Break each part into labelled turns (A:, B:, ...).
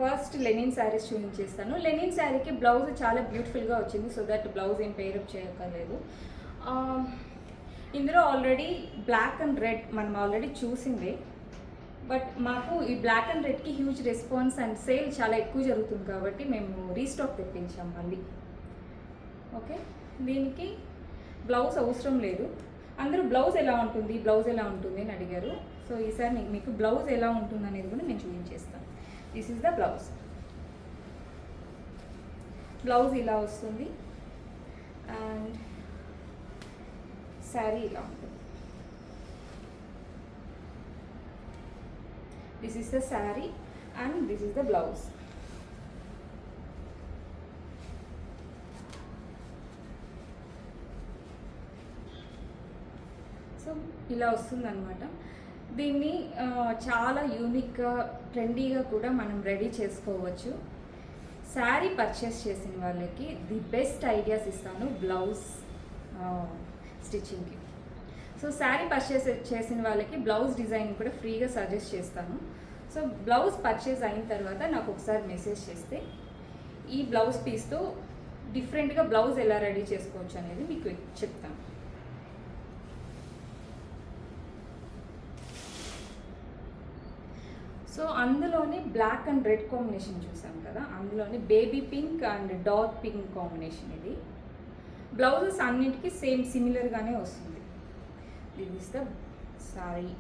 A: First Lenin saris చూపించేస్తాను. Lenin శారీకి blouse చాలా బ్యూటిఫుల్గా వచ్చింది, సో దట్ బ్లౌజ్ ఏం పేరప్ చేయక్కర్లేదు. ఇందులో ఆల్రెడీ బ్లాక్ అండ్ రెడ్ మనం ఆల్రెడీ చూసిందే, బట్ మాకు ఈ బ్లాక్ అండ్ రెడ్కి హ్యూజ్ రెస్పాన్స్ అండ్ సేల్ చాలా ఎక్కువ జరుగుతుంది కాబట్టి మేము రీస్టాక్ తెప్పించాం మళ్ళీ. ఓకే, దీనికి బ్లౌజ్ అవసరం లేదు. అందరూ బ్లౌజ్ ఎలా ఉంటుంది అని అడిగారు. సో ఈసారి మీకు బ్లౌజ్ ఎలా ఉంటుంది అనేది కూడా నేను చూపించేస్తాను. This is the blouse. Blouse ఇలా వస్తుంది అండ్ శారీ ఇలా ఉంటుంది. This is the sari and this is the blouse. So ఇలా వస్తుందన్నమాట. దీన్ని చాలా యూనిక్గా ట్రెండీగా కూడా మనం రెడీ చేసుకోవచ్చు. శారీ పర్చేస్ చేసిన వాళ్ళకి ది బెస్ట్ ఐడియాస్ ఇస్తాను బ్లౌజ్ స్టిచ్చింగ్కి. సో శారీ పర్చేస్ చేసిన వాళ్ళకి బ్లౌజ్ డిజైన్ కూడా ఫ్రీగా సజెస్ట్ చేస్తాను. సో బ్లౌజ్ పర్చేస్ అయిన తర్వాత నాకు ఒకసారి మెసేజ్ చేస్తే ఈ బ్లౌజ్ పీస్తో డిఫరెంట్గా బ్లౌజ్ ఎలా రెడీ చేసుకోవచ్చు అనేది మీకు చెప్తాను. సో అందులోనే బ్లాక్ అండ్ రెడ్ కాంబినేషన్ చూసాం కదా, అందులోనే baby pink and dark pink combination. ఇది బ్లౌజెస్ అన్నిటికీ సేమ్ సిమిలర్గానే వస్తుంది. This is the sari.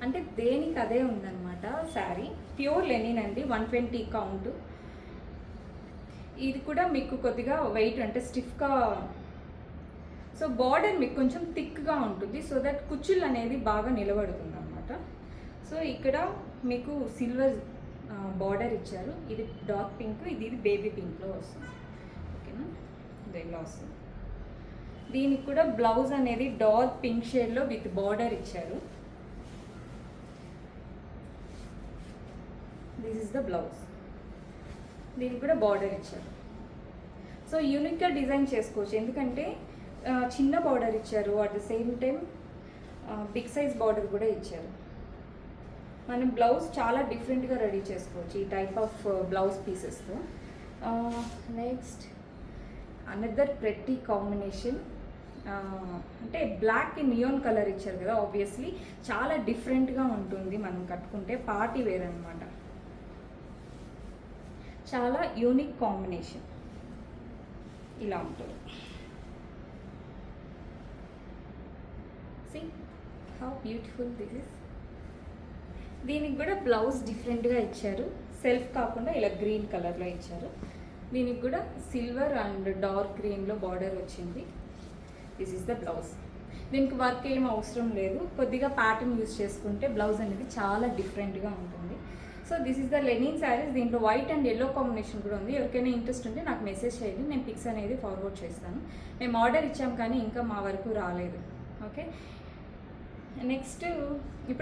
A: అంటే దేనికి అదే ఉందన్నమాట శారీ. ప్యూర్ లెనిన్ అండి, 120 కౌంట్. ఇది కూడా మీకు కొద్దిగా వెయిట్ అంటే స్టిఫ్గా, సో బార్డర్ మీకు కొంచెం థిక్గా ఉంటుంది, సో దట్ కుచ్చులు అనేది బాగా నిలబడుతుంది అన్నమాట. సో ఇక్కడ మీకు సిల్వర్ బార్డర్ ఇచ్చారు. ఇది డార్క్ పింక్, ఇది బేబీ పింక్లో వస్తుంది. ఓకేనా, ఇది ఇలా వస్తుంది. దీనికి కూడా బ్లౌజ్ అనేది డార్క్ పింక్ షేడ్లో విత్ బార్డర్ ఇచ్చారు. This is the blouse. దీనికి కూడా బార్డర్ ఇచ్చారు. సో యూనిక్గా డిజైన్ చేసుకోవచ్చు, ఎందుకంటే చిన్న బార్డర్ ఇచ్చారు, at the same time big size border కూడా ఇచ్చారు. మనం బ్లౌజ్ చాలా డిఫరెంట్గా రెడీ చేసుకోవచ్చు ఈ టైప్ ఆఫ్ బ్లౌజ్ పీసెస్తో. Next another pretty combination. అంటే బ్లాక్ నియోన్ కలర్ ఇచ్చారు కదా, ఆబ్వియస్లీ చాలా డిఫరెంట్గా ఉంటుంది మనం కట్టుకుంటే. పార్టీ వేర్ అనమాట, చాలా యూనిక్ కాంబినేషన్. ఇలా ఉంటుంది. See how beautiful this is. దీనికి కూడా బ్లౌజ్ డిఫరెంట్గా ఇచ్చారు, సెల్ఫ్ కాకుండా ఇలా గ్రీన్ కలర్లో ఇచ్చారు. దీనికి కూడా సిల్వర్ అండ్ డార్క్ గ్రీన్లో బార్డర్ వచ్చింది. This is the blouse. దీనికి వర్క్ ఏం అవసరం లేదు, కొద్దిగా ప్యాటర్న్ యూజ్ చేసుకుంటే బ్లౌజ్ అనేది చాలా డిఫరెంట్గా ఉంటుంది. So this is the linen sarees. దీంట్లో వైట్ అండ్ ఎల్లో కాంబినేషన్ కూడా ఉంది. ఎవరికైనా ఇంట్రెస్ట్ ఉంటే నాకు మెసేజ్ చేయండి, నేను పిక్స్ అనేది ఫార్వర్డ్ చేస్తాను. మేము ఆర్డర్ ఇచ్చాం కానీ ఇంకా మా వరకు రాలేదు. ఓకే, నెక్స్ట్ ఇప్పుడు